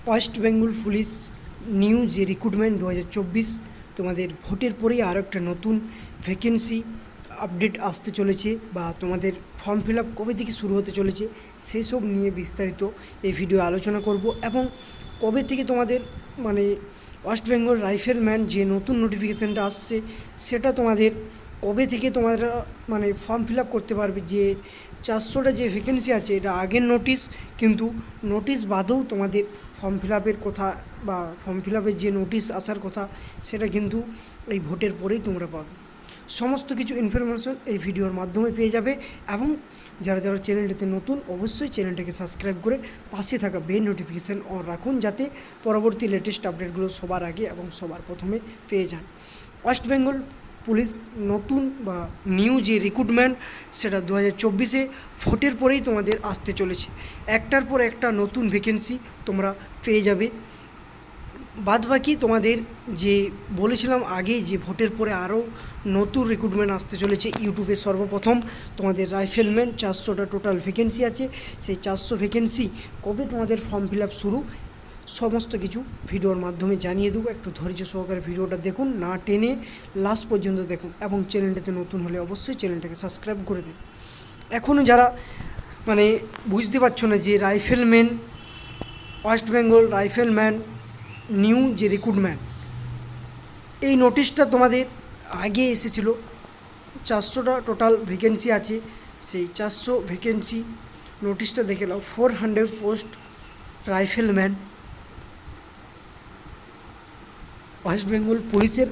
West Bengal police new যে recruitment 2024 তোমাদের ভোটের পরেই আরও একটা নতুন ভ্যাকেন্সি আপডেট আসতে চলেছে বা তোমাদের ফর্ম ফিল আপ কবে থেকে শুরু হতে চলেছে সেসব নিয়ে বিস্তারিত এই ভিডিও আলোচনা করব এবং কবে থেকে তোমাদের ওয়েস্ট বেঙ্গল রাইফেলম্যান যে নতুন নোটিফিকেশানটা আসছে সেটা তোমাদের কবে থেকে তোমরা ফর্ম ফিল আপ করতে পারবে। যে 400টা যে ভ্যাকেন্সি আছে এটা আগের নোটিশ, কিন্তু নোটিশ বাদেও তোমাদের ফর্ম ফিল আপের কথা বা ফর্ম ফিল আপের যে নোটিশ আসার কথা সেটা কিন্তু এই ভোটের পরেই তোমরা পাবে। সমস্ত কিছু ইনফরমেশন এই ভিডিওর মাধ্যমে পেয়ে যাবে এবং যারা যারা চ্যানেলটিতে নতুন অবশ্যই চ্যানেলটাকে সাবস্ক্রাইব করে পাশে থাকা বেল নোটিফিকেশান অন রাখুন, যাতে পরবর্তী লেটেস্ট আপডেটগুলো সবার আগে এবং সবার প্রথমে পেয়ে যান। ওয়েস্ট বেঙ্গল পুলিশ নতুন বা নিউ যে রিক্রুটমেন্ট সেটা 2024-এ ভোটের পরেই তোমাদের আসতে চলেছে। একটার পর একটা নতুন ভ্যাকেন্সি তোমরা পেয়ে যাবে। বাদবাকি তোমাদের যে বলেছিলাম আগে যে ভোটের পরে আরও নতুন রিক্রুটমেন্ট আসতে চলেছে। ইউটিউবে সর্বপ্রথম তোমাদের রাইফেলম্যান 400টা টোটাল ভ্যাকেন্সি আছে, সেই 400 ভ্যাকেন্সি কবে তোমাদের ফর্ম ফিল আপ শুরু সমস্ত কিছু ভিডিওর মাধ্যমে জানিয়ে দেবো। একটু ধৈর্য সহকারে ভিডিওটা দেখুন, না টেনে লাস্ট পর্যন্ত দেখুন এবং চ্যানেলটাতে নতুন হলে অবশ্যই চ্যানেলটাকে সাবস্ক্রাইব করে দিন। এখনও যারা বুঝতে পারছো না যে rifleman West Bengal rifleman new যে রিক্রুটমেন্ট এই নোটিশটা তোমাদের আগে এসেছিলো। 400টা টোটাল ভ্যাকেন্সি আছে, সেই 400 ভ্যাকেন্সি নোটিশটা দেখে নাও। 400 পোস্ট রাইফেলম্যান ওয়েস্ট বেঙ্গল পুলিশের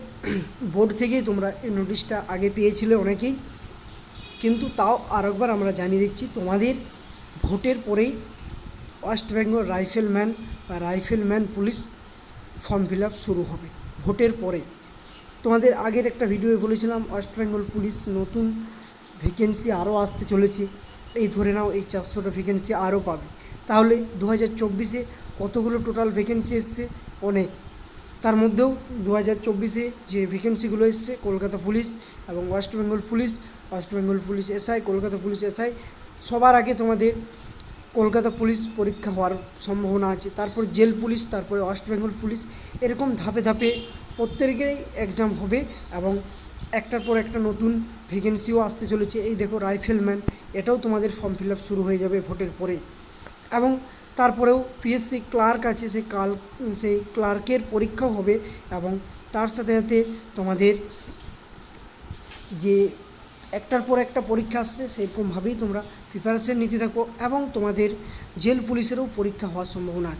বোর্ড থেকেই তোমরা এই নোটিশটা আগে পেয়েছিলে অনেকেই, কিন্তু তাও আরেকবার আমরা জানিয়ে দিচ্ছি তোমাদের ভোটের পরেই ওয়েস্ট বেঙ্গল রাইফেলম্যান বা rifleman police form fill up শুরু হবে ভোটের পরে। তোমাদের আগের একটা ভিডিওয়ে বলেছিলাম ওয়েস্ট বেঙ্গল পুলিশ নতুন ভ্যাকেন্সি আরও আসতে চলেছে, এই ধরে নাও এই 400টা ভ্যাকেন্সি আরও পাবে। তাহলে 2024-এ কতগুলো টোটাল ভ্যাকেন্সি এসছে? অনেক। তার মধ্যেও 2024-এ যে ভ্যাকেন্সিগুলো এসছে কলকাতা পুলিশ এবং West Bengal police SI, Kolkata police SI, সবার আগে তোমাদের কলকাতা পুলিশ পরীক্ষা হওয়ার সম্ভাবনা আছে, তারপর জেল পুলিশ, তারপরে ওয়েস্ট বেঙ্গল পুলিশ, এরকম ধাপে ধাপে প্রত্যেকেরই এক্সাম হবে এবং একটার পর একটা নতুন ভ্যাকেন্সিও আসতে চলেছে। এই দেখো রাইফেলম্যান, এটাও তোমাদের ফর্ম ফিল আপ শুরু হয়ে যাবে ভোটের পরেই। এবং তারপরেও পিএসসি ক্লার্ক আছে, সেই ক্লার্কের পরীক্ষাও হবে এবং তার সাথে সাথে তোমাদের যে একটার পর একটা পরীক্ষা আসছে সেরকমভাবেই তোমরা প্রিপারেশন নিতে থাকো এবং তোমাদের জেল পুলিশেরও পরীক্ষা হওয়ার সম্ভাবনা আছে।